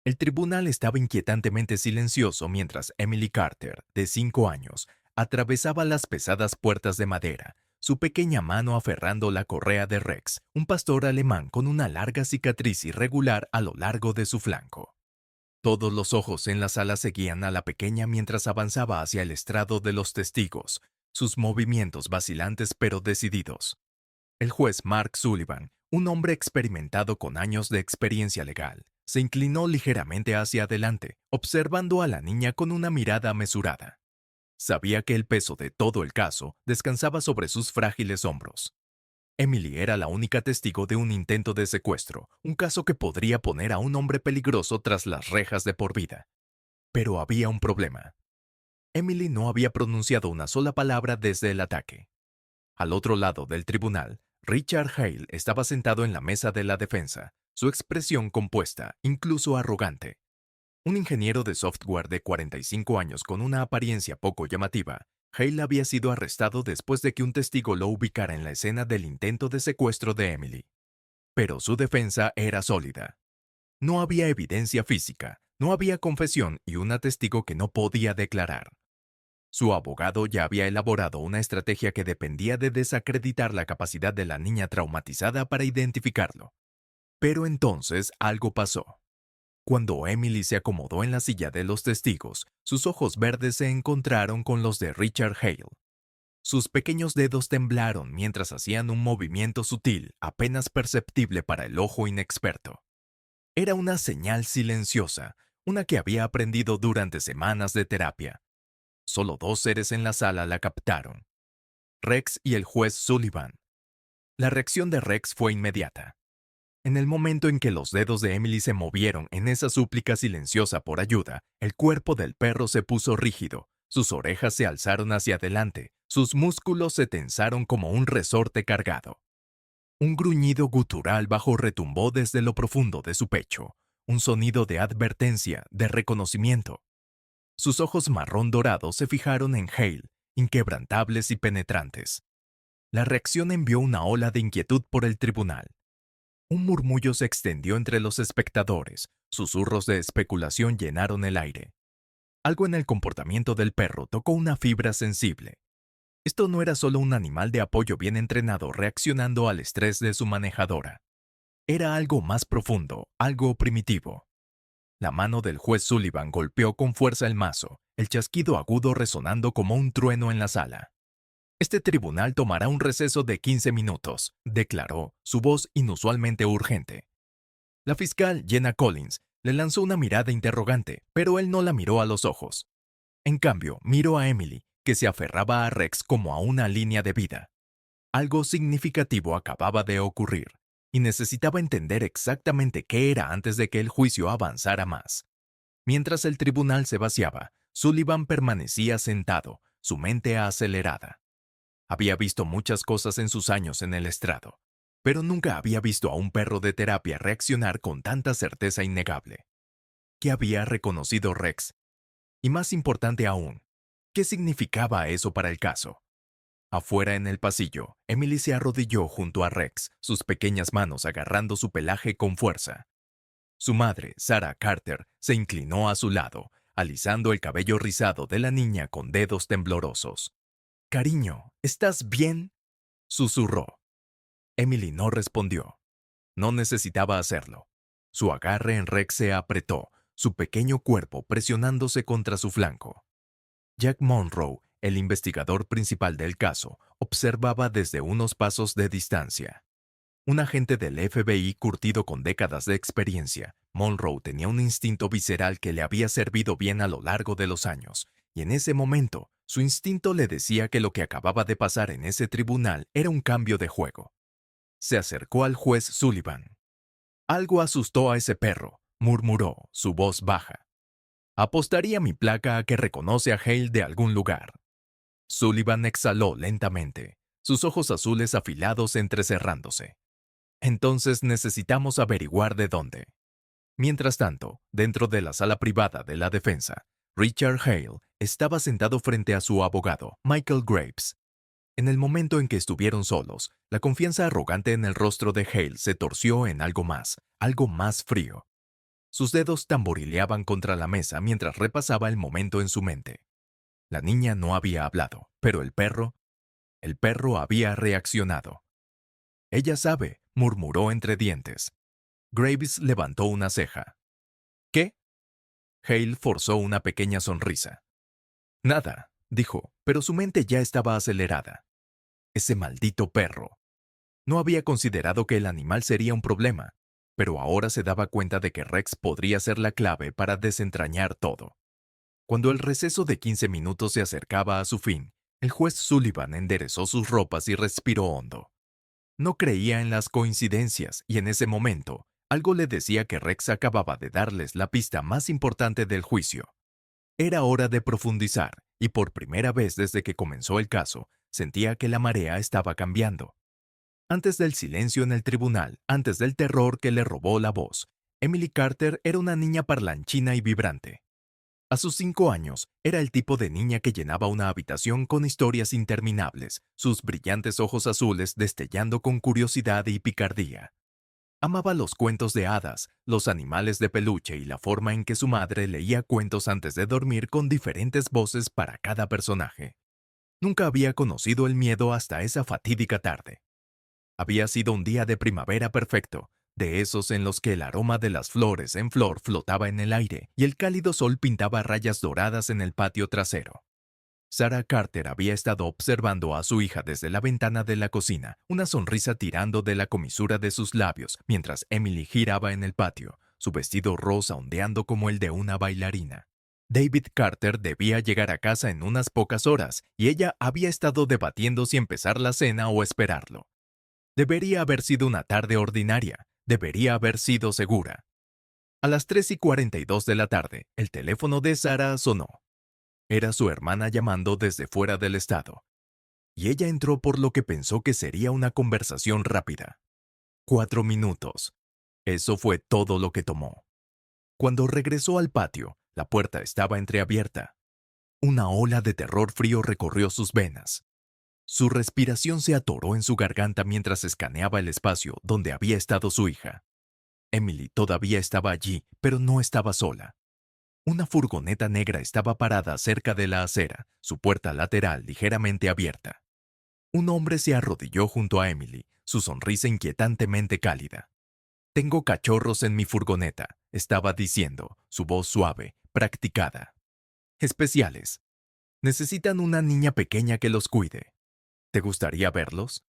El tribunal estaba inquietantemente silencioso mientras Emily Carter, de 5 años, atravesaba las pesadas puertas de madera, su pequeña mano aferrando la correa de Rex, un pastor alemán con una larga cicatriz irregular a lo largo de su flanco. Todos los ojos en la sala seguían a la pequeña mientras avanzaba hacia el estrado de los testigos, sus movimientos vacilantes pero decididos. El juez Mark Sullivan, un hombre experimentado con años de experiencia legal, se inclinó ligeramente hacia adelante, observando a la niña con una mirada mesurada. Sabía que el peso de todo el caso descansaba sobre sus frágiles hombros. Emily era la única testigo de un intento de secuestro, un caso que podría poner a un hombre peligroso tras las rejas de por vida. Pero había un problema. Emily no había pronunciado una sola palabra desde el ataque. Al otro lado del tribunal, Richard Hale estaba sentado en la mesa de la defensa, su expresión compuesta, incluso arrogante. Un ingeniero de software de 45 años con una apariencia poco llamativa, Hale había sido arrestado después de que un testigo lo ubicara en la escena del intento de secuestro de Emily. Pero su defensa era sólida. No había evidencia física, no había confesión y un testigo que no podía declarar. Su abogado ya había elaborado una estrategia que dependía de desacreditar la capacidad de la niña traumatizada para identificarlo. Pero entonces algo pasó. Cuando Emily se acomodó en la silla de los testigos, sus ojos verdes se encontraron con los de Richard Hale. Sus pequeños dedos temblaron mientras hacían un movimiento sutil, apenas perceptible para el ojo inexperto. Era una señal silenciosa, una que había aprendido durante semanas de terapia. Solo dos seres en la sala la captaron: Rex y el juez Sullivan. La reacción de Rex fue inmediata. En el momento en que los dedos de Emily se movieron en esa súplica silenciosa por ayuda, el cuerpo del perro se puso rígido, sus orejas se alzaron hacia adelante, sus músculos se tensaron como un resorte cargado. Un gruñido gutural bajo retumbó desde lo profundo de su pecho, un sonido de advertencia, de reconocimiento. Sus ojos marrón dorados se fijaron en Hale, inquebrantables y penetrantes. La reacción envió una ola de inquietud por el tribunal. Un murmullo se extendió entre los espectadores, susurros de especulación llenaron el aire. Algo en el comportamiento del perro tocó una fibra sensible. Esto no era solo un animal de apoyo bien entrenado reaccionando al estrés de su manejadora. Era algo más profundo, algo primitivo. La mano del juez Sullivan golpeó con fuerza el mazo, el chasquido agudo resonando como un trueno en la sala. Este tribunal tomará un receso de 15 minutos, declaró, su voz inusualmente urgente. La fiscal, Jenna Collins, le lanzó una mirada interrogante, pero él no la miró a los ojos. En cambio, miró a Emily, que se aferraba a Rex como a una línea de vida. Algo significativo acababa de ocurrir, y necesitaba entender exactamente qué era antes de que el juicio avanzara más. Mientras el tribunal se vaciaba, Sullivan permanecía sentado, su mente acelerada. Había visto muchas cosas en sus años en el estrado, pero nunca había visto a un perro de terapia reaccionar con tanta certeza innegable. ¿Qué había reconocido Rex? Y más importante aún, ¿qué significaba eso para el caso? Afuera en el pasillo, Emily se arrodilló junto a Rex, sus pequeñas manos agarrando su pelaje con fuerza. Su madre, Sarah Carter, se inclinó a su lado, alisando el cabello rizado de la niña con dedos temblorosos. «Cariño, ¿estás bien?», susurró. Emily no respondió. No necesitaba hacerlo. Su agarre en Rex se apretó, su pequeño cuerpo presionándose contra su flanco. Jack Monroe, el investigador principal del caso, observaba desde unos pasos de distancia. Un agente del FBI curtido con décadas de experiencia, Monroe tenía un instinto visceral que le había servido bien a lo largo de los años, y en ese momento, su instinto le decía que lo que acababa de pasar en ese tribunal era un cambio de juego. Se acercó al juez Sullivan. «Algo asustó a ese perro», murmuró, su voz baja. «Apostaría mi placa a que reconoce a Hale de algún lugar». Sullivan exhaló lentamente, sus ojos azules afilados entrecerrándose. «Entonces necesitamos averiguar de dónde». Mientras tanto, dentro de la sala privada de la defensa, Richard Hale estaba sentado frente a su abogado, Michael Graves. En el momento en que estuvieron solos, la confianza arrogante en el rostro de Hale se torció en algo más frío. Sus dedos tamborileaban contra la mesa mientras repasaba el momento en su mente. La niña no había hablado, pero el perro había reaccionado. Ella sabe, murmuró entre dientes. Graves levantó una ceja. ¿Qué? Hale forzó una pequeña sonrisa. Nada, dijo, pero su mente ya estaba acelerada. Ese maldito perro. No había considerado que el animal sería un problema, pero ahora se daba cuenta de que Rex podría ser la clave para desentrañar todo. Cuando el receso de 15 minutos se acercaba a su fin, el juez Sullivan enderezó sus ropas y respiró hondo. No creía en las coincidencias y en ese momento, algo le decía que Rex acababa de darles la pista más importante del juicio. Era hora de profundizar, y por primera vez desde que comenzó el caso, sentía que la marea estaba cambiando. Antes del silencio en el tribunal, antes del terror que le robó la voz, Emily Carter era una niña parlanchina y vibrante. A sus 5 años, era el tipo de niña que llenaba una habitación con historias interminables, sus brillantes ojos azules destellando con curiosidad y picardía. Amaba los cuentos de hadas, los animales de peluche y la forma en que su madre leía cuentos antes de dormir con diferentes voces para cada personaje. Nunca había conocido el miedo hasta esa fatídica tarde. Había sido un día de primavera perfecto, de esos en los que el aroma de las flores en flor flotaba en el aire y el cálido sol pintaba rayas doradas en el patio trasero. Sarah Carter había estado observando a su hija desde la ventana de la cocina, una sonrisa tirando de la comisura de sus labios, mientras Emily giraba en el patio, su vestido rosa ondeando como el de una bailarina. David Carter debía llegar a casa en unas pocas horas, y ella había estado debatiendo si empezar la cena o esperarlo. Debería haber sido una tarde ordinaria, debería haber sido segura. A las 3:42 de la tarde, el teléfono de Sarah sonó. Era su hermana llamando desde fuera del estado. Y ella entró por lo que pensó que sería una conversación rápida. 4 minutos. Eso fue todo lo que tomó. Cuando regresó al patio, la puerta estaba entreabierta. Una ola de terror frío recorrió sus venas. Su respiración se atoró en su garganta mientras escaneaba el espacio donde había estado su hija. Emily todavía estaba allí, pero no estaba sola. Una furgoneta negra estaba parada cerca de la acera, su puerta lateral ligeramente abierta. Un hombre se arrodilló junto a Emily, su sonrisa inquietantemente cálida. «Tengo cachorros en mi furgoneta», estaba diciendo, su voz suave, practicada. «Especiales. Necesitan una niña pequeña que los cuide. ¿Te gustaría verlos?»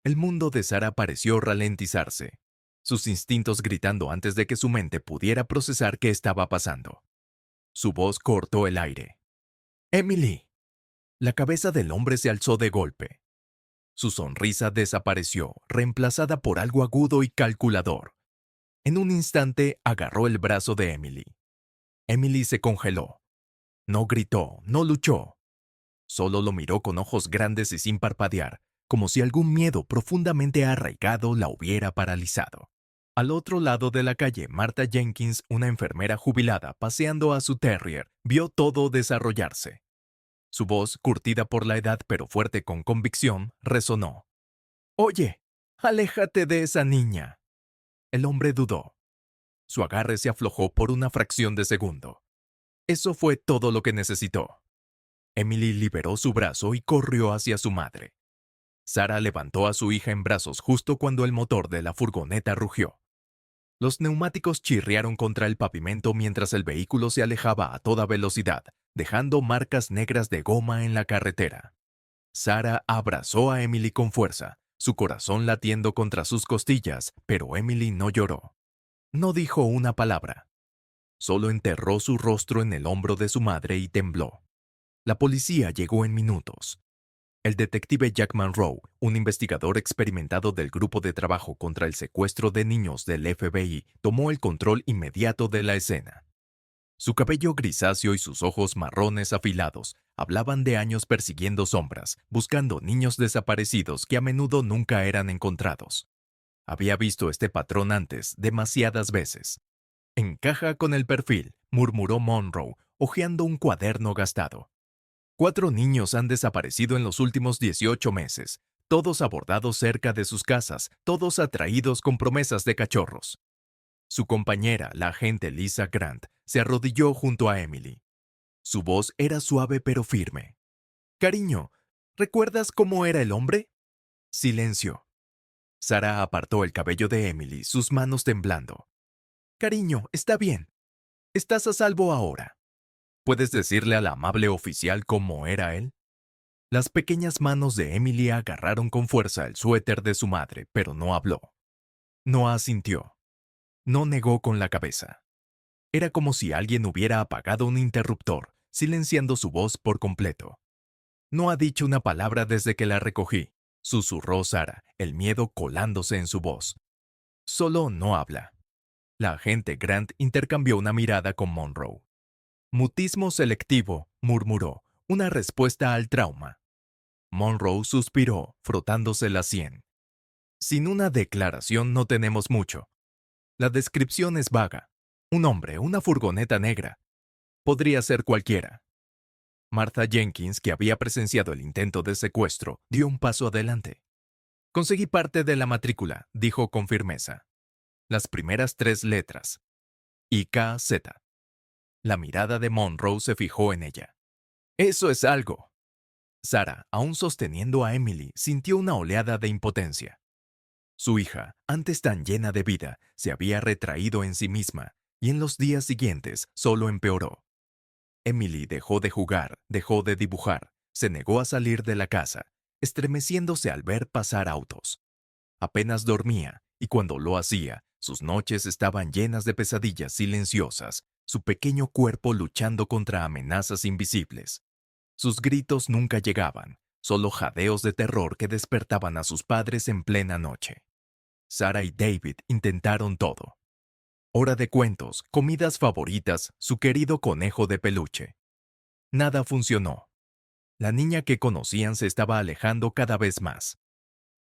El mundo de Sarah pareció ralentizarse, sus instintos gritando antes de que su mente pudiera procesar qué estaba pasando. Su voz cortó el aire. «¡Emily!». La cabeza del hombre se alzó de golpe. Su sonrisa desapareció, reemplazada por algo agudo y calculador. En un instante agarró el brazo de Emily. Emily se congeló. No gritó, no luchó. Solo lo miró con ojos grandes y sin parpadear, como si algún miedo profundamente arraigado la hubiera paralizado. Al otro lado de la calle, Martha Jenkins, una enfermera jubilada paseando a su terrier, vio todo desarrollarse. Su voz, curtida por la edad pero fuerte con convicción, resonó. «Oye, aléjate de esa niña». El hombre dudó. Su agarre se aflojó por una fracción de segundo. Eso fue todo lo que necesitó. Emily liberó su brazo y corrió hacia su madre. Sarah levantó a su hija en brazos justo cuando el motor de la furgoneta rugió. Los neumáticos chirriaron contra el pavimento mientras el vehículo se alejaba a toda velocidad, dejando marcas negras de goma en la carretera. Sarah abrazó a Emily con fuerza, su corazón latiendo contra sus costillas, pero Emily no lloró. No dijo una palabra. Solo enterró su rostro en el hombro de su madre y tembló. La policía llegó en minutos. El detective Jack Monroe, un investigador experimentado del Grupo de Trabajo contra el Secuestro de Niños del FBI, tomó el control inmediato de la escena. Su cabello grisáceo y sus ojos marrones afilados hablaban de años persiguiendo sombras, buscando niños desaparecidos que a menudo nunca eran encontrados. Había visto este patrón antes demasiadas veces. «Encaja con el perfil», murmuró Monroe, hojeando un cuaderno gastado. 4 niños han desaparecido en los últimos 18 meses, todos abordados cerca de sus casas, todos atraídos con promesas de cachorros. Su compañera, la agente Lisa Grant, se arrodilló junto a Emily. Su voz era suave pero firme. Cariño, ¿recuerdas cómo era el hombre? Silencio. Sara apartó el cabello de Emily, sus manos temblando. Cariño, está bien. Estás a salvo ahora. ¿Puedes decirle al amable oficial cómo era él? Las pequeñas manos de Emily agarraron con fuerza el suéter de su madre, pero no habló. No asintió. No negó con la cabeza. Era como si alguien hubiera apagado un interruptor, silenciando su voz por completo. No ha dicho una palabra desde que la recogí, susurró Sara, el miedo colándose en su voz. Solo no habla. La agente Grant intercambió una mirada con Monroe. Mutismo selectivo, murmuró, una respuesta al trauma. Monroe suspiró, frotándose la sien. Sin una declaración no tenemos mucho. La descripción es vaga. Un hombre, una furgoneta negra. Podría ser cualquiera. Martha Jenkins, que había presenciado el intento de secuestro, dio un paso adelante. Conseguí parte de la matrícula, dijo con firmeza. Las primeras 3 letras. IKZ. La mirada de Monroe se fijó en ella. Eso es algo. Sara, aún sosteniendo a Emily, sintió una oleada de impotencia. Su hija, antes tan llena de vida, se había retraído en sí misma, y en los días siguientes solo empeoró. Emily dejó de jugar, dejó de dibujar, se negó a salir de la casa, estremeciéndose al ver pasar autos. Apenas dormía, y cuando lo hacía, sus noches estaban llenas de pesadillas silenciosas, su pequeño cuerpo luchando contra amenazas invisibles. Sus gritos nunca llegaban, solo jadeos de terror que despertaban a sus padres en plena noche. Sara y David intentaron todo. Hora de cuentos, comidas favoritas, su querido conejo de peluche. Nada funcionó. La niña que conocían se estaba alejando cada vez más.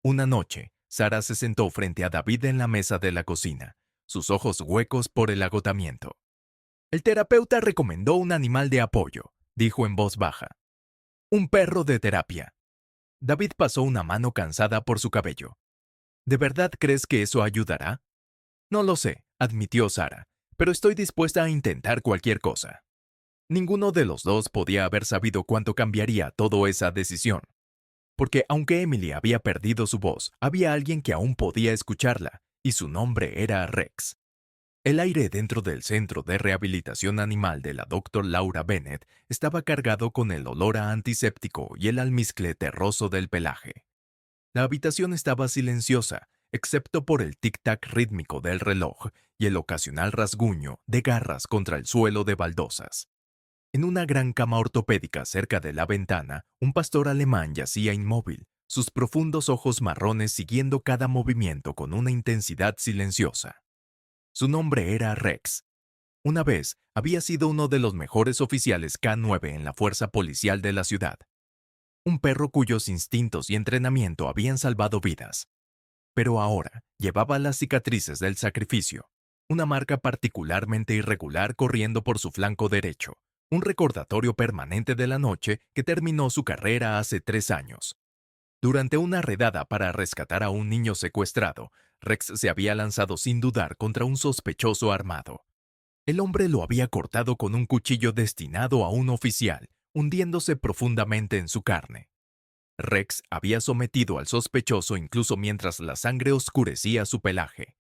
Una noche, Sara se sentó frente a David en la mesa de la cocina, sus ojos huecos por el agotamiento. El terapeuta recomendó un animal de apoyo, dijo en voz baja. Un perro de terapia. David pasó una mano cansada por su cabello. ¿De verdad crees que eso ayudará? No lo sé, admitió Sara, pero estoy dispuesta a intentar cualquier cosa. Ninguno de los dos podía haber sabido cuánto cambiaría toda esa decisión. Porque aunque Emily había perdido su voz, había alguien que aún podía escucharla, y su nombre era Rex. El aire dentro del Centro de Rehabilitación Animal de la Dr. Laura Bennett estaba cargado con el olor a antiséptico y el almizcle terroso del pelaje. La habitación estaba silenciosa, excepto por el tic-tac rítmico del reloj y el ocasional rasguño de garras contra el suelo de baldosas. En una gran cama ortopédica cerca de la ventana, un pastor alemán yacía inmóvil, sus profundos ojos marrones siguiendo cada movimiento con una intensidad silenciosa. Su nombre era Rex. Una vez había sido uno de los mejores oficiales K9 en la fuerza policial de la ciudad. Un perro cuyos instintos y entrenamiento habían salvado vidas. Pero ahora llevaba las cicatrices del sacrificio, una marca particularmente irregular corriendo por su flanco derecho, un recordatorio permanente de la noche que terminó su carrera hace 3 años. Durante una redada para rescatar a un niño secuestrado, Rex se había lanzado sin dudar contra un sospechoso armado. El hombre lo había cortado con un cuchillo destinado a un oficial, hundiéndose profundamente en su carne. Rex había sometido al sospechoso incluso mientras la sangre oscurecía su pelaje.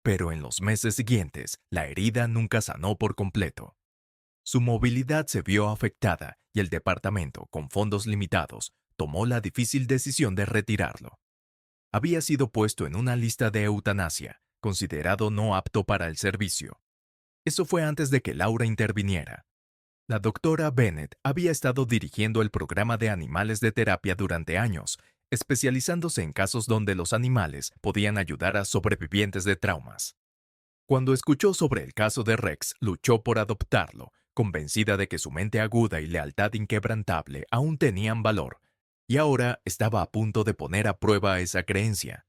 Pero en los meses siguientes, la herida nunca sanó por completo. Su movilidad se vio afectada y el departamento, con fondos limitados, tomó la difícil decisión de retirarlo. Había sido puesto en una lista de eutanasia, considerado no apto para el servicio. Eso fue antes de que Laura interviniera. La doctora Bennett había estado dirigiendo el programa de animales de terapia durante años, especializándose en casos donde los animales podían ayudar a sobrevivientes de traumas. Cuando escuchó sobre el caso de Rex, luchó por adoptarlo, convencida de que su mente aguda y lealtad inquebrantable aún tenían valor, y ahora estaba a punto de poner a prueba esa creencia.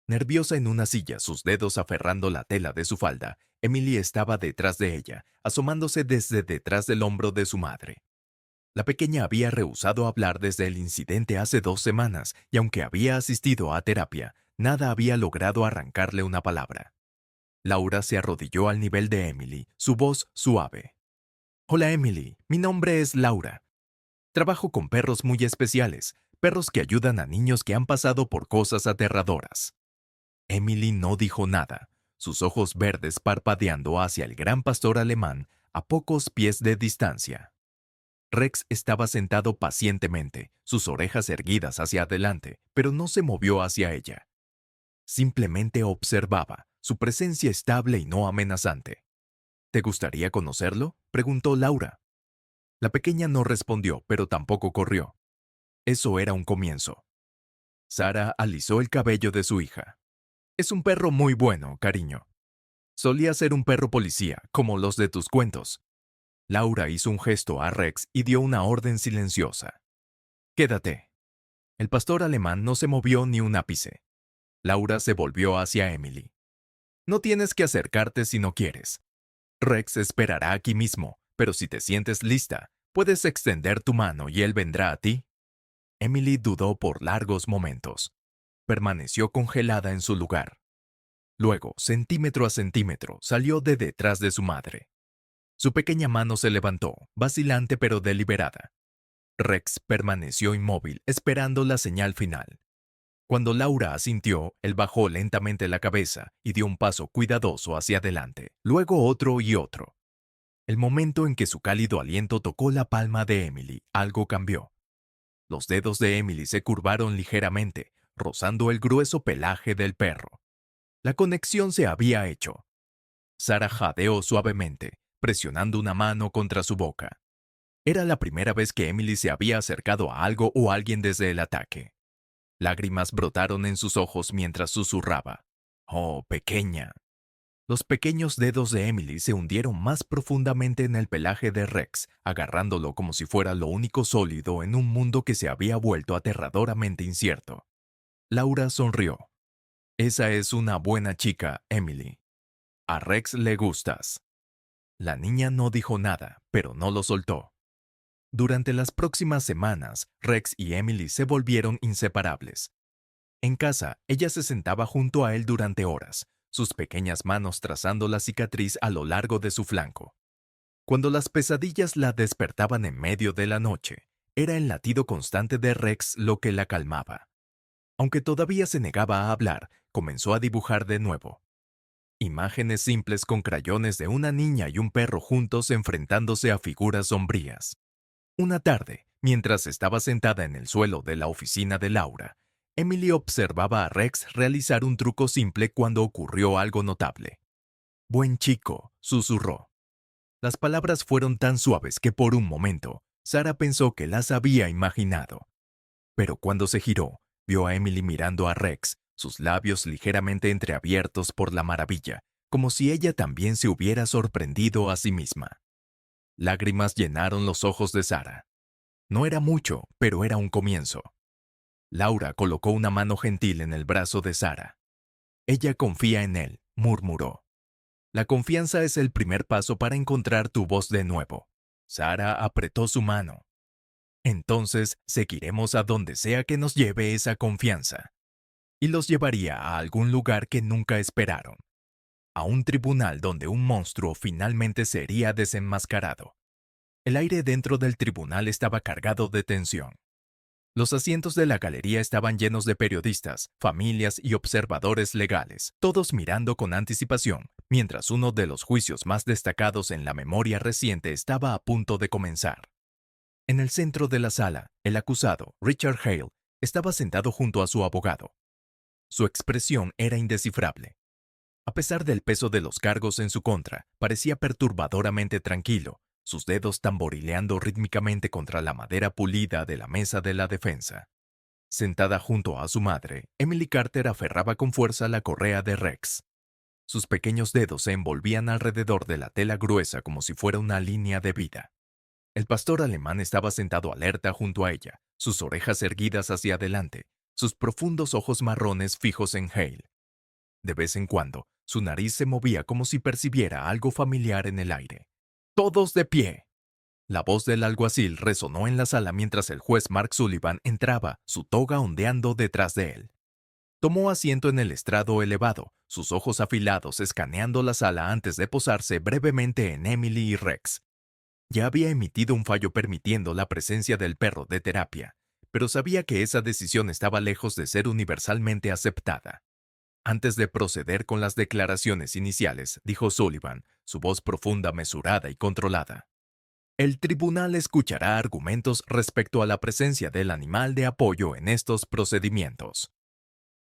Nerviosa en una silla, sus dedos aferrando la tela de su falda, Emily estaba detrás de ella, asomándose desde detrás del hombro de su madre. La pequeña había rehusado hablar desde el incidente hace 2 semanas, y aunque había asistido a terapia, nada había logrado arrancarle una palabra. Laura se arrodilló al nivel de Emily, su voz suave. Hola Emily, mi nombre es Laura. Trabajo con perros muy especiales, perros que ayudan a niños que han pasado por cosas aterradoras. Emily no dijo nada, sus ojos verdes parpadeando hacia el gran pastor alemán a pocos pies de distancia. Rex estaba sentado pacientemente, sus orejas erguidas hacia adelante, pero no se movió hacia ella. Simplemente observaba, su presencia estable y no amenazante. ¿Te gustaría conocerlo?, preguntó Laura. La pequeña no respondió, pero tampoco corrió. Eso era un comienzo. Sara alisó el cabello de su hija. Es un perro muy bueno, cariño. Solía ser un perro policía, como los de tus cuentos. Laura hizo un gesto a Rex y dio una orden silenciosa. Quédate. El pastor alemán no se movió ni un ápice. Laura se volvió hacia Emily. No tienes que acercarte si no quieres. Rex esperará aquí mismo, pero si te sientes lista, puedes extender tu mano y él vendrá a ti. Emily dudó por largos momentos. Permaneció congelada en su lugar. Luego, centímetro a centímetro, salió de detrás de su madre. Su pequeña mano se levantó, vacilante pero deliberada. Rex permaneció inmóvil, esperando la señal final. Cuando Laura asintió, él bajó lentamente la cabeza y dio un paso cuidadoso hacia adelante, luego otro y otro. El momento en que su cálido aliento tocó la palma de Emily, algo cambió. Los dedos de Emily se curvaron ligeramente, rozando el grueso pelaje del perro. La conexión se había hecho. Sara jadeó suavemente, presionando una mano contra su boca. Era la primera vez que Emily se había acercado a algo o alguien desde el ataque. Lágrimas brotaron en sus ojos mientras susurraba. «Oh, pequeña». Los pequeños dedos de Emily se hundieron más profundamente en el pelaje de Rex, agarrándolo como si fuera lo único sólido en un mundo que se había vuelto aterradoramente incierto. Laura sonrió. «Esa es una buena chica, Emily. A Rex le gustas». La niña no dijo nada, pero no lo soltó. Durante las próximas semanas, Rex y Emily se volvieron inseparables. En casa, ella se sentaba junto a él durante horas, sus pequeñas manos trazando la cicatriz a lo largo de su flanco. Cuando las pesadillas la despertaban en medio de la noche, era el latido constante de Rex lo que la calmaba. Aunque todavía se negaba a hablar, comenzó a dibujar de nuevo. Imágenes simples con crayones de una niña y un perro juntos enfrentándose a figuras sombrías. Una tarde, mientras estaba sentada en el suelo de la oficina de Laura, Emily observaba a Rex realizar un truco simple cuando ocurrió algo notable. «Buen chico», susurró. Las palabras fueron tan suaves que por un momento, Sara pensó que las había imaginado. Pero cuando se giró, vio a Emily mirando a Rex, sus labios ligeramente entreabiertos por la maravilla, como si ella también se hubiera sorprendido a sí misma. Lágrimas llenaron los ojos de Sara. No era mucho, pero era un comienzo. Laura colocó una mano gentil en el brazo de Sara. «Ella confía en él», murmuró. «La confianza es el primer paso para encontrar tu voz de nuevo». Sara apretó su mano. «Entonces seguiremos a donde sea que nos lleve esa confianza». Y los llevaría a algún lugar que nunca esperaron. A un tribunal donde un monstruo finalmente sería desenmascarado. El aire dentro del tribunal estaba cargado de tensión. Los asientos de la galería estaban llenos de periodistas, familias y observadores legales, todos mirando con anticipación, mientras uno de los juicios más destacados en la memoria reciente estaba a punto de comenzar. En el centro de la sala, el acusado, Richard Hale, estaba sentado junto a su abogado. Su expresión era indescifrable. A pesar del peso de los cargos en su contra, parecía perturbadoramente tranquilo, sus dedos tamborileando rítmicamente contra la madera pulida de la mesa de la defensa. Sentada junto a su madre, Emily Carter aferraba con fuerza la correa de Rex. Sus pequeños dedos se envolvían alrededor de la tela gruesa como si fuera una línea de vida. El pastor alemán estaba sentado alerta junto a ella, sus orejas erguidas hacia adelante, sus profundos ojos marrones fijos en Hale. De vez en cuando, su nariz se movía como si percibiera algo familiar en el aire. «¡Todos de pie!». La voz del alguacil resonó en la sala mientras el juez Mark Sullivan entraba, su toga ondeando detrás de él. Tomó asiento en el estrado elevado, sus ojos afilados escaneando la sala antes de posarse brevemente en Emily y Rex. Ya había emitido un fallo permitiendo la presencia del perro de terapia, pero sabía que esa decisión estaba lejos de ser universalmente aceptada. Antes de proceder con las declaraciones iniciales, dijo Sullivan, su voz profunda, mesurada y controlada. El tribunal escuchará argumentos respecto a la presencia del animal de apoyo en estos procedimientos.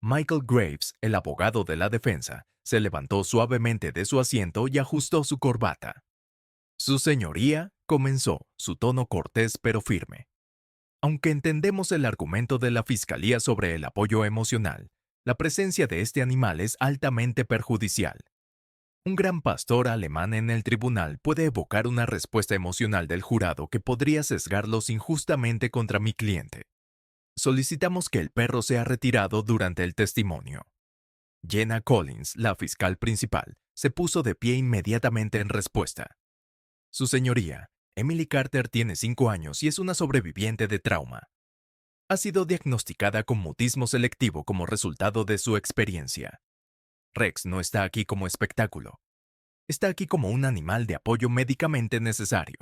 Michael Graves, el abogado de la defensa, se levantó suavemente de su asiento y ajustó su corbata. Su señoría, comenzó, su tono cortés pero firme. Aunque entendemos el argumento de la Fiscalía sobre el apoyo emocional, la presencia de este animal es altamente perjudicial. Un gran pastor alemán en el tribunal puede evocar una respuesta emocional del jurado que podría sesgarlos injustamente contra mi cliente. Solicitamos que el perro sea retirado durante el testimonio. Jenna Collins, la fiscal principal, se puso de pie inmediatamente en respuesta. Su señoría, Emily Carter tiene 5 años y es una sobreviviente de trauma. Ha sido diagnosticada con mutismo selectivo como resultado de su experiencia. Rex no está aquí como espectáculo. Está aquí como un animal de apoyo médicamente necesario.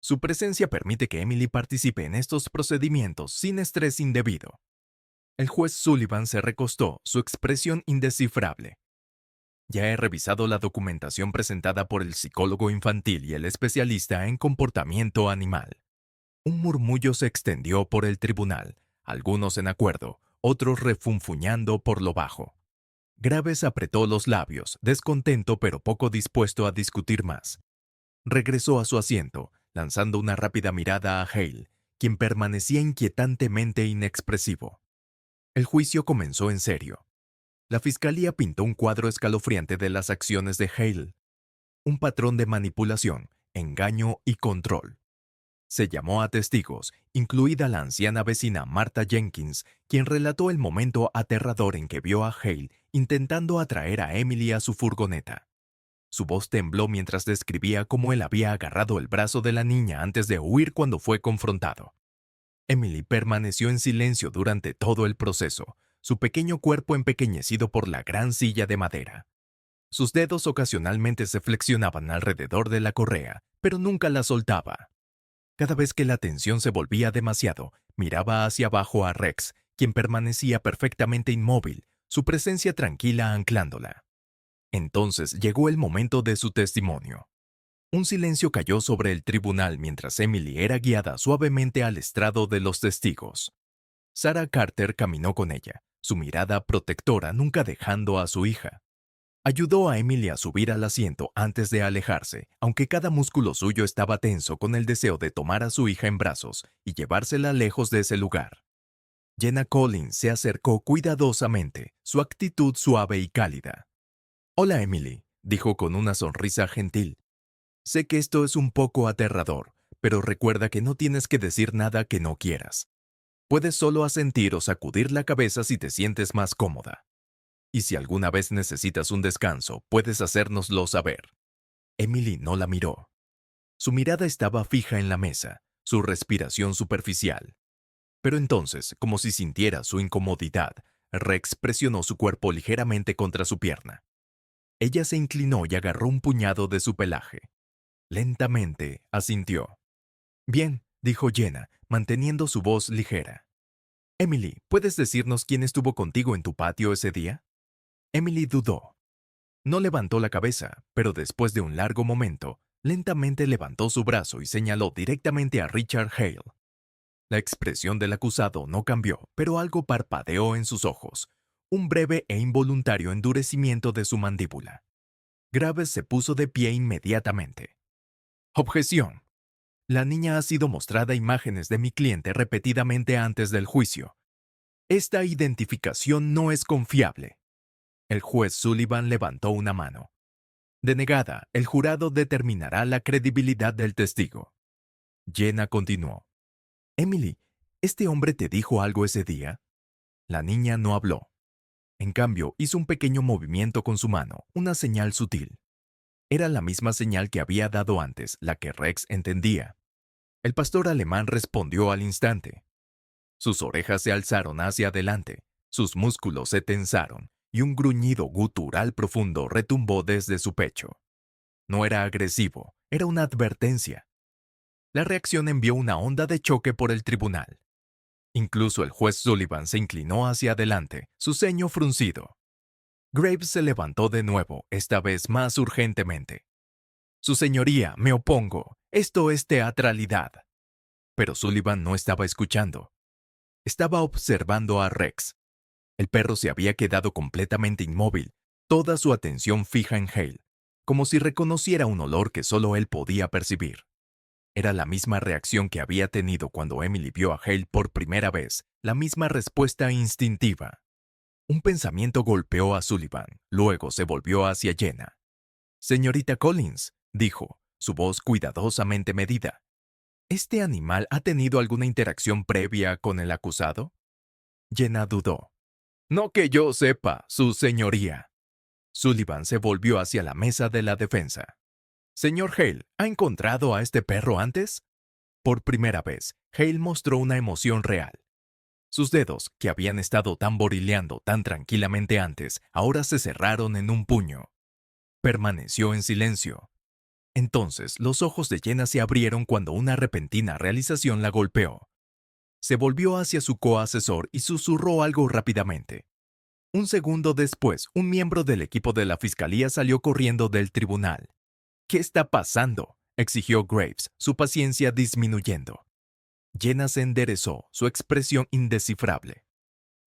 Su presencia permite que Emily participe en estos procedimientos sin estrés indebido. El juez Sullivan se recostó, su expresión indescifrable. Ya he revisado la documentación presentada por el psicólogo infantil y el especialista en comportamiento animal. Un murmullo se extendió por el tribunal, algunos en acuerdo, otros refunfuñando por lo bajo. Graves apretó los labios, descontento pero poco dispuesto a discutir más. Regresó a su asiento, lanzando una rápida mirada a Hale, quien permanecía inquietantemente inexpresivo. El juicio comenzó en serio. La fiscalía pintó un cuadro escalofriante de las acciones de Hale, un patrón de manipulación, engaño y control. Se llamó a testigos, incluida la anciana vecina Martha Jenkins, quien relató el momento aterrador en que vio a Hale intentando atraer a Emily a su furgoneta. Su voz tembló mientras describía cómo él había agarrado el brazo de la niña antes de huir cuando fue confrontado. Emily permaneció en silencio durante todo el proceso, su pequeño cuerpo empequeñecido por la gran silla de madera. Sus dedos ocasionalmente se flexionaban alrededor de la correa, pero nunca la soltaba. Cada vez que la tensión se volvía demasiado, miraba hacia abajo a Rex, quien permanecía perfectamente inmóvil, su presencia tranquila anclándola. Entonces llegó el momento de su testimonio. Un silencio cayó sobre el tribunal mientras Emily era guiada suavemente al estrado de los testigos. Sarah Carter caminó con ella, su mirada protectora nunca dejando a su hija. Ayudó a Emily a subir al asiento antes de alejarse, aunque cada músculo suyo estaba tenso con el deseo de tomar a su hija en brazos y llevársela lejos de ese lugar. Jenna Collins se acercó cuidadosamente, su actitud suave y cálida. «Hola, Emily», dijo con una sonrisa gentil. «Sé que esto es un poco aterrador, pero recuerda que no tienes que decir nada que no quieras. Puedes solo asentir o sacudir la cabeza si te sientes más cómoda. Y si alguna vez necesitas un descanso, puedes hacérnoslo saber». Emily no la miró. Su mirada estaba fija en la mesa, su respiración superficial. Pero entonces, como si sintiera su incomodidad, Rex presionó su cuerpo ligeramente contra su pierna. Ella se inclinó y agarró un puñado de su pelaje. Lentamente asintió. «Bien», dijo Jenna, manteniendo su voz ligera. «Emily, ¿puedes decirnos quién estuvo contigo en tu patio ese día?» Emily dudó. No levantó la cabeza, pero después de un largo momento, lentamente levantó su brazo y señaló directamente a Richard Hale. La expresión del acusado no cambió, pero algo parpadeó en sus ojos, un breve e involuntario endurecimiento de su mandíbula. Graves se puso de pie inmediatamente. «Objeción. La niña ha sido mostrada imágenes de mi cliente repetidamente antes del juicio. Esta identificación no es confiable». El juez Sullivan levantó una mano. «Denegada, el jurado determinará la credibilidad del testigo». Jenna continuó. «Emily, ¿este hombre te dijo algo ese día?» La niña no habló. En cambio, hizo un pequeño movimiento con su mano, una señal sutil. Era la misma señal que había dado antes, la que Rex entendía. El pastor alemán respondió al instante. Sus orejas se alzaron hacia adelante, Sus músculos se tensaron y un gruñido gutural profundo retumbó desde su pecho. No era agresivo, era una advertencia. La reacción envió una onda de choque por el tribunal. Incluso el juez Sullivan se inclinó hacia adelante, su ceño fruncido. Graves se levantó de nuevo, esta vez más urgentemente. Su señoría, me opongo. Esto es teatralidad. Pero Sullivan no estaba escuchando. Estaba observando a Rex. El perro se había quedado completamente inmóvil, toda su atención fija en Hale, como si reconociera un olor que solo él podía percibir. Era la misma reacción que había tenido cuando Emily vio a Hale por primera vez, la misma respuesta instintiva. Un pensamiento golpeó a Sullivan, luego se volvió hacia Jenna. «Señorita Collins», dijo, su voz cuidadosamente medida. «¿Este animal ha tenido alguna interacción previa con el acusado?» Jenna dudó. «No que yo sepa, su señoría». Sullivan se volvió hacia la mesa de la defensa. «Señor Hale, ¿ha encontrado a este perro antes?» Por primera vez, Hale mostró una emoción real. Sus dedos, que habían estado tamborileando tan tranquilamente antes, ahora se cerraron en un puño. Permaneció en silencio. Entonces, los ojos de Jenna se abrieron cuando una repentina realización la golpeó. Se volvió hacia su coasesor y susurró algo rápidamente. Un segundo después, un miembro del equipo de la fiscalía salió corriendo del tribunal. «¿Qué está pasando?», exigió Graves, su paciencia disminuyendo. Jenna se enderezó, su expresión indescifrable.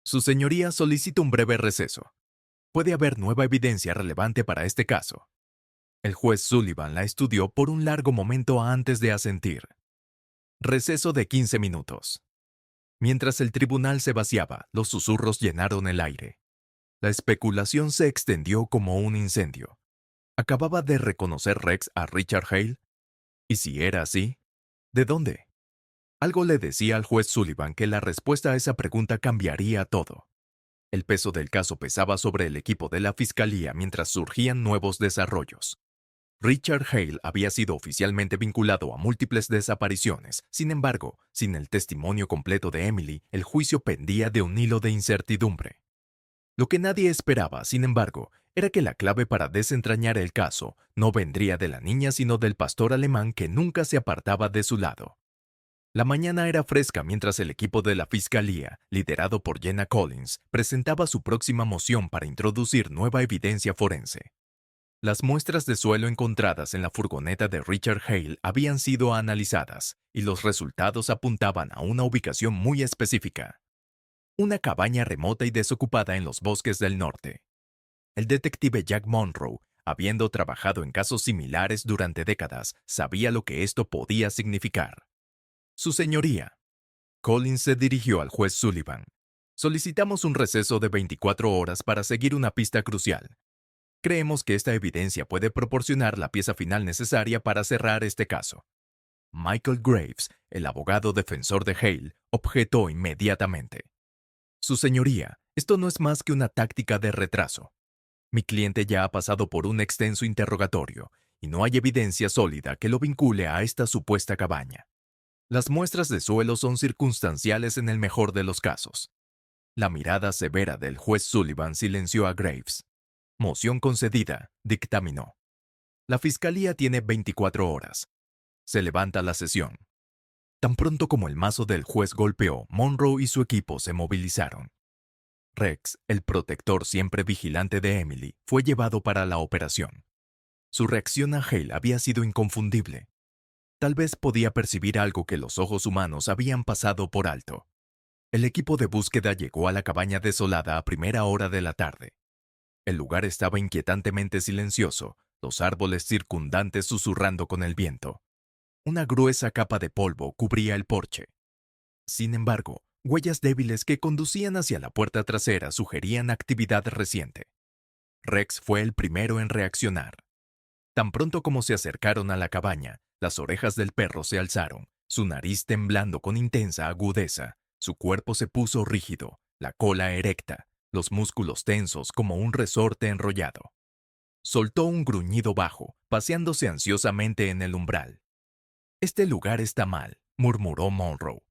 «Su señoría solicita un breve receso. Puede haber nueva evidencia relevante para este caso». El juez Sullivan la estudió por un largo momento antes de asentir. Receso de 15 minutos. Mientras el tribunal se vaciaba, los susurros llenaron el aire. La especulación se extendió como un incendio. ¿Acababa de reconocer Rex a Richard Hale? ¿Y si era así? ¿De dónde? Algo le decía al juez Sullivan que la respuesta a esa pregunta cambiaría todo. El peso del caso pesaba sobre el equipo de la fiscalía mientras surgían nuevos desarrollos. Richard Hale había sido oficialmente vinculado a múltiples desapariciones. Sin embargo, sin el testimonio completo de Emily, el juicio pendía de un hilo de incertidumbre. Lo que nadie esperaba, sin embargo, era que la clave para desentrañar el caso no vendría de la niña sino del pastor alemán que nunca se apartaba de su lado. La mañana era fresca mientras el equipo de la fiscalía, liderado por Jenna Collins, presentaba su próxima moción para introducir nueva evidencia forense. Las muestras de suelo encontradas en la furgoneta de Richard Hale habían sido analizadas, y los resultados apuntaban a una ubicación muy específica. Una cabaña remota y desocupada en los bosques del norte. El detective Jack Monroe, habiendo trabajado en casos similares durante décadas, sabía lo que esto podía significar. «Su señoría». Collins se dirigió al juez Sullivan. «Solicitamos un receso de 24 horas para seguir una pista crucial. Creemos que esta evidencia puede proporcionar la pieza final necesaria para cerrar este caso». Michael Graves, el abogado defensor de Hale, objetó inmediatamente. «Su señoría, esto no es más que una táctica de retraso. Mi cliente ya ha pasado por un extenso interrogatorio y no hay evidencia sólida que lo vincule a esta supuesta cabaña. Las muestras de suelo son circunstanciales en el mejor de los casos». La mirada severa del juez Sullivan silenció a Graves. «Moción concedida», dictaminó. «La fiscalía tiene 24 horas. Se levanta la sesión». Tan pronto como el mazo del juez golpeó, Monroe y su equipo se movilizaron. Rex, el protector siempre vigilante de Emily, fue llevado para la operación. Su reacción a Hale había sido inconfundible. Tal vez podía percibir algo que los ojos humanos habían pasado por alto. El equipo de búsqueda llegó a la cabaña desolada a primera hora de la tarde. El lugar estaba inquietantemente silencioso, los árboles circundantes susurrando con el viento. Una gruesa capa de polvo cubría el porche. Sin embargo, huellas débiles que conducían hacia la puerta trasera sugerían actividad reciente. Rex fue el primero en reaccionar. Tan pronto como se acercaron a la cabaña, las orejas del perro se alzaron, su nariz temblando con intensa agudeza, su cuerpo se puso rígido, la cola erecta, los músculos tensos como un resorte enrollado. Soltó un gruñido bajo, paseándose ansiosamente en el umbral. «Este lugar está mal», murmuró Monroe.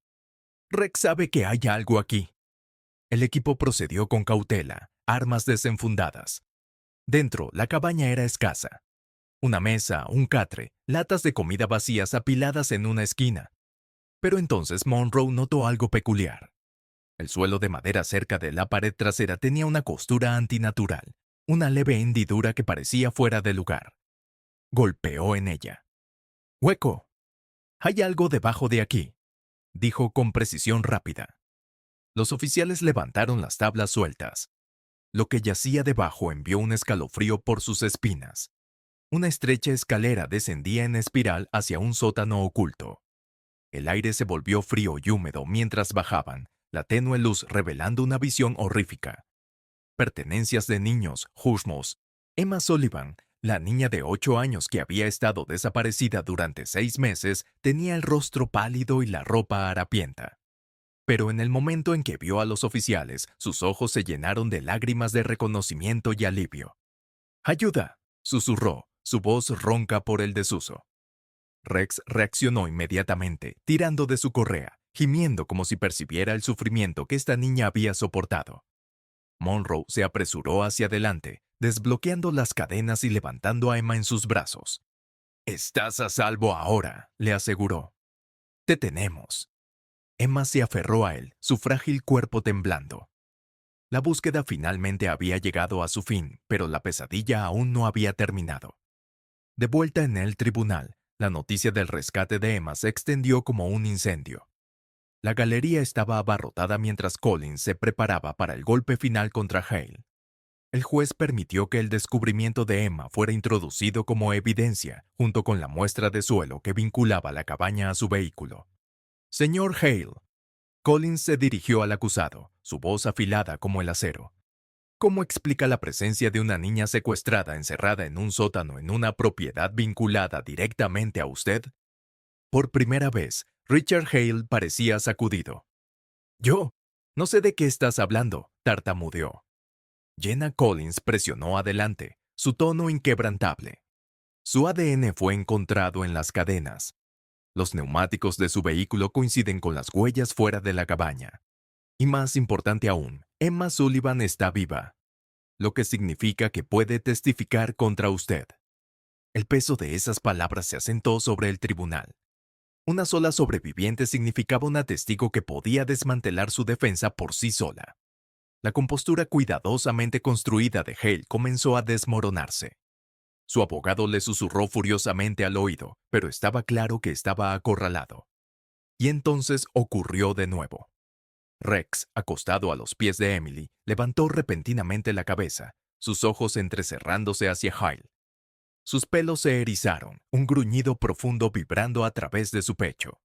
«Rex sabe que hay algo aquí». El equipo procedió con cautela, armas desenfundadas. Dentro, la cabaña era escasa. Una mesa, un catre, latas de comida vacías apiladas en una esquina. Pero entonces Monroe notó algo peculiar. El suelo de madera cerca de la pared trasera tenía una costura antinatural, una leve hendidura que parecía fuera de lugar. Golpeó en ella. ¡Hueco! Hay algo debajo de aquí, dijo con precisión rápida. Los oficiales levantaron las tablas sueltas. Lo que yacía debajo envió un escalofrío por sus espinas. Una estrecha escalera descendía en espiral hacia un sótano oculto. El aire se volvió frío y húmedo mientras bajaban, la tenue luz revelando una visión horrífica. Pertenencias de niños, husmos. Emma Sullivan, la niña de 8 años que había estado desaparecida durante 6 meses, tenía el rostro pálido y la ropa harapienta. Pero en el momento en que vio a los oficiales, sus ojos se llenaron de lágrimas de reconocimiento y alivio. ¡Ayuda!, susurró, su voz ronca por el desuso. Rex reaccionó inmediatamente, tirando de su correa, gimiendo como si percibiera el sufrimiento que esta niña había soportado. Monroe se apresuró hacia adelante, desbloqueando las cadenas y levantando a Emma en sus brazos. «Estás a salvo ahora», le aseguró. «Te tenemos». Emma se aferró a él, su frágil cuerpo temblando. La búsqueda finalmente había llegado a su fin, pero la pesadilla aún no había terminado. De vuelta en el tribunal, la noticia del rescate de Emma se extendió como un incendio. La galería estaba abarrotada mientras Collins se preparaba para el golpe final contra Hale. El juez permitió que el descubrimiento de Emma fuera introducido como evidencia, junto con la muestra de suelo que vinculaba la cabaña a su vehículo. «Señor Hale». Collins se dirigió al acusado, su voz afilada como el acero. «¿Cómo explica la presencia de una niña secuestrada encerrada en un sótano en una propiedad vinculada directamente a usted?» Por primera vez, Richard Hale parecía sacudido. «¿Yo? No sé de qué estás hablando», tartamudeó. Jenna Collins presionó adelante, su tono inquebrantable. Su ADN fue encontrado en las cadenas. Los neumáticos de su vehículo coinciden con las huellas fuera de la cabaña. Y más importante aún, Emma Sullivan está viva, lo que significa que puede testificar contra usted. El peso de esas palabras se asentó sobre el tribunal. Una sola sobreviviente significaba una testigo que podía desmantelar su defensa por sí sola. La compostura cuidadosamente construida de Hale comenzó a desmoronarse. Su abogado le susurró furiosamente al oído, pero estaba claro que estaba acorralado. Y entonces ocurrió de nuevo. Rex, acostado a los pies de Emily, levantó repentinamente la cabeza, sus ojos entrecerrándose hacia Hale. Sus pelos se erizaron, un gruñido profundo vibrando a través de su pecho.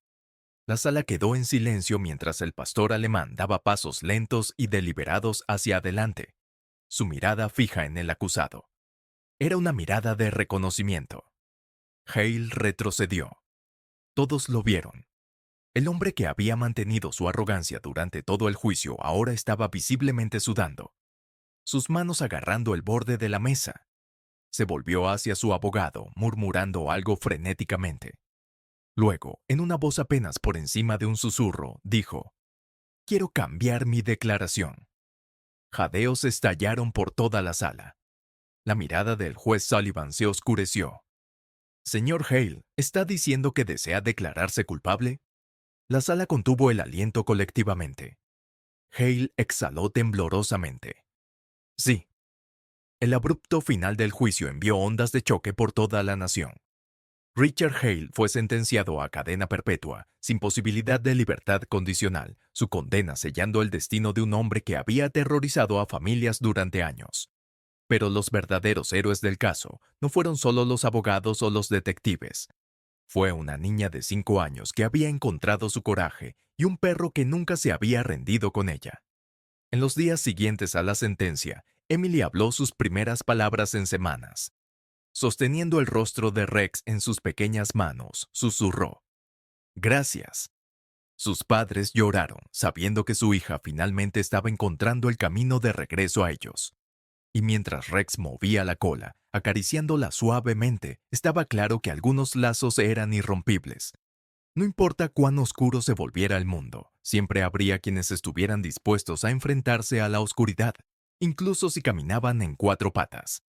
La sala quedó en silencio mientras el pastor alemán daba pasos lentos y deliberados hacia adelante, su mirada fija en el acusado. Era una mirada de reconocimiento. Hale retrocedió. Todos lo vieron. El hombre que había mantenido su arrogancia durante todo el juicio ahora estaba visiblemente sudando, sus manos agarrando el borde de la mesa. Se volvió hacia su abogado, murmurando algo frenéticamente. Luego, en una voz apenas por encima de un susurro, dijo: «Quiero cambiar mi declaración». Jadeos estallaron por toda la sala. La mirada del juez Sullivan se oscureció. «Señor Hale, ¿está diciendo que desea declararse culpable?» La sala contuvo el aliento colectivamente. Hale exhaló temblorosamente. «Sí». El abrupto final del juicio envió ondas de choque por toda la nación. Richard Hale fue sentenciado a cadena perpetua, sin posibilidad de libertad condicional, su condena sellando el destino de un hombre que había aterrorizado a familias durante años. Pero los verdaderos héroes del caso no fueron solo los abogados o los detectives. Fue una niña de 5 años que había encontrado su coraje y un perro que nunca se había rendido con ella. En los días siguientes a la sentencia, Emily habló sus primeras palabras en semanas. Sosteniendo el rostro de Rex en sus pequeñas manos, susurró: «Gracias». Sus padres lloraron, sabiendo que su hija finalmente estaba encontrando el camino de regreso a ellos. Y mientras Rex movía la cola, acariciándola suavemente, estaba claro que algunos lazos eran irrompibles. No importa cuán oscuro se volviera el mundo, siempre habría quienes estuvieran dispuestos a enfrentarse a la oscuridad, incluso si caminaban en cuatro patas.